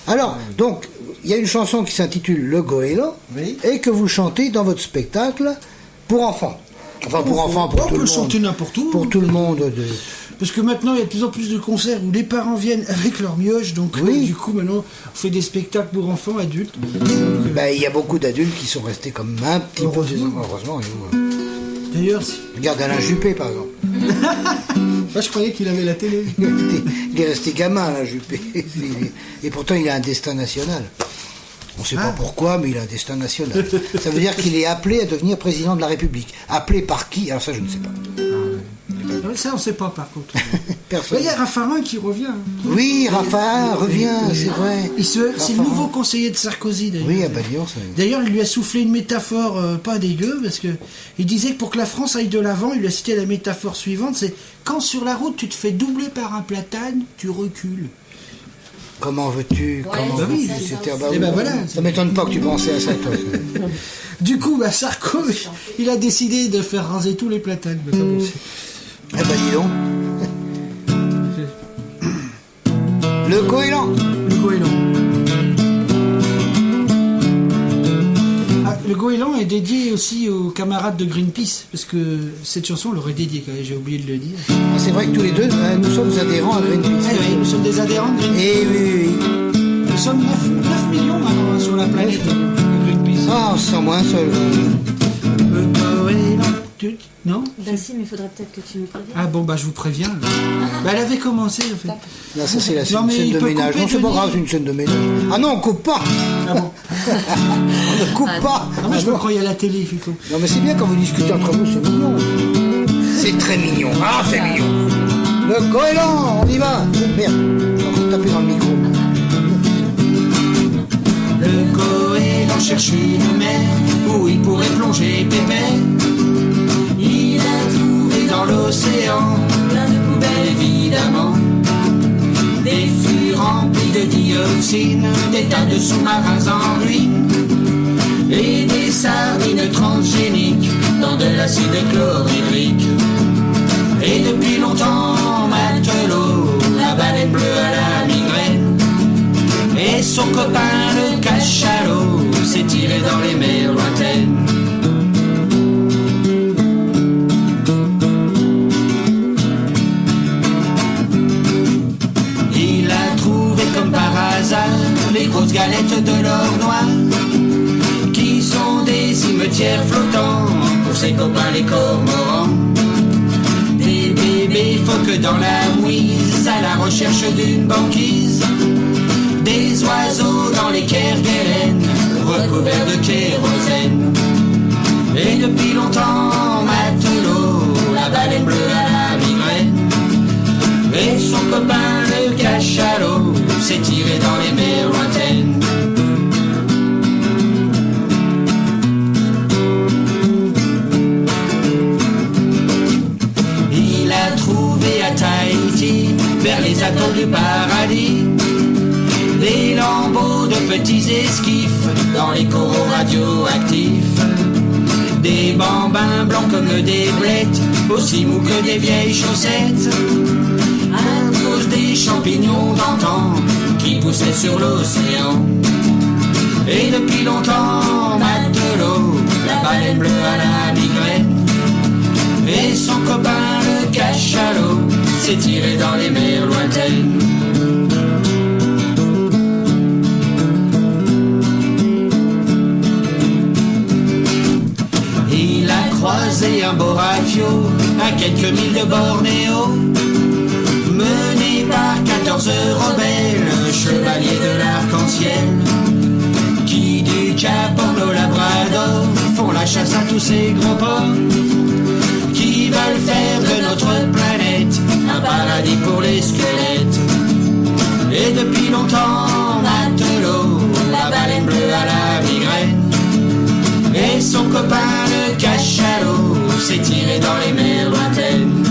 Alors, donc, il y a une chanson qui s'intitule Le Goéland, et que vous chantez dans votre spectacle pour enfants. Enfin, pour enfants, pour tout le monde. On peut chanter n'importe où. Pour tout le monde. Parce que maintenant, il y a de plus en plus de concerts où les parents viennent avec leur mioche. Donc, du coup, maintenant, on fait des spectacles pour enfants, adultes. Il y a beaucoup d'adultes qui sont restés comme un petit peu... Heureusement. D'ailleurs... Regarde Alain Juppé, par exemple. Moi, je croyais qu'il avait la télé. Il est resté gamin, Alain Juppé. Et pourtant, il a un destin national. On ne sait pas pourquoi, mais il a un destin national. Ça veut dire qu'il est appelé à devenir président de la République. Appelé par qui? Alors ça, je ne sais pas. Ça, on ne sait pas, par contre. Personne. Il y a Raffarin qui revient. Oui, Raffarin revient, c'est vrai. C'est le nouveau conseiller de Sarkozy, d'ailleurs. Oui, à Lyon, ça. D'ailleurs, il lui a soufflé une métaphore pas dégueu, parce que il disait que pour que la France aille de l'avant, il lui a cité la métaphore suivante, c'est quand sur la route tu te fais doubler par un platane, tu recules. Comment veux-tu oui, voilà. Ça m'étonne pas que tu pensais à ça, toi. Du coup, Sarko, il a décidé de faire raser tous les platanes. Dis donc. Le goéland. Le goéland est dédié aussi aux camarades de Greenpeace, parce que cette chanson, on l'aurait dédiée, j'ai oublié de le dire. C'est vrai que tous les deux, nous sommes adhérents à Greenpeace. Oui, nous sommes des adhérents de Greenpeace. Oui. Nous sommes 9 millions maintenant sur la planète de Greenpeace. Ah, sans moi un seul. Le goéland. Non? Si, mais il faudrait peut-être que tu nous préviennes. Ah bon, je vous préviens. Elle avait commencé, en fait. Là, ça, c'est la scène de ménage. Non, c'est pas grave, c'est une scène de ménage. Ah non, on coupe pas. Ah bon? On ne coupe pas. Non, mais je me croyais à la télé, Fico. Non, mais c'est bien quand vous discutez entre vous, c'est mignon. C'est très mignon. Ah, c'est mignon. Le goéland, on y va. Merde, on va taper dans le micro. Le goéland cherche une mer où il pourrait plonger pépère. Il a trouvé dans l'océan plein de poubelles évidemment, des flux remplis de dioxine, des tas de sous-marins en ruine et des sardines transgéniques dans de l'acide chlorhydrique. Et depuis longtemps, matelot, la baleine bleue à la migraine, et son copain le cachalot s'est tiré dans les mers lointaines. Il a trouvé comme par hasard les grosses galettes de l'or noir, qui sont des cimetières flottants pour ses copains les cormorans. Des bébés phoques dans la mouise à la recherche d'une banquise, des oiseaux dans les kerguelen recouverts de kérosène. Et depuis longtemps, matelot, la baleine bleue à la migraine, et son copain le cachalot s'est tiré dans les mers lointaines. Il a trouvé à Tahiti, vers les atolls du paradis, des lambeaux de petits esquifs dans les coraux radioactifs, des bambins blancs comme des blettes, aussi mous que des vieilles chaussettes, à cause des champignons d'antan qui poussaient sur l'océan. Et depuis longtemps, matelot, la baleine bleue à la migraine, et son copain le cachalot s'est tiré dans les mers lointaines. Il a croisé un beau rafio à quelques milles de Bornéo, mené par 14 rebelles, chevaliers de l'arc-en-ciel, qui du Cap Horn au Labrador font la chasse à tous ces gros porcs, qui veulent faire de notre planète un paradis pour les squelettes. Et depuis longtemps, matelot, la baleine bleue à la migraine, et son copain le cachalot s'est tiré dans les mers lointaines.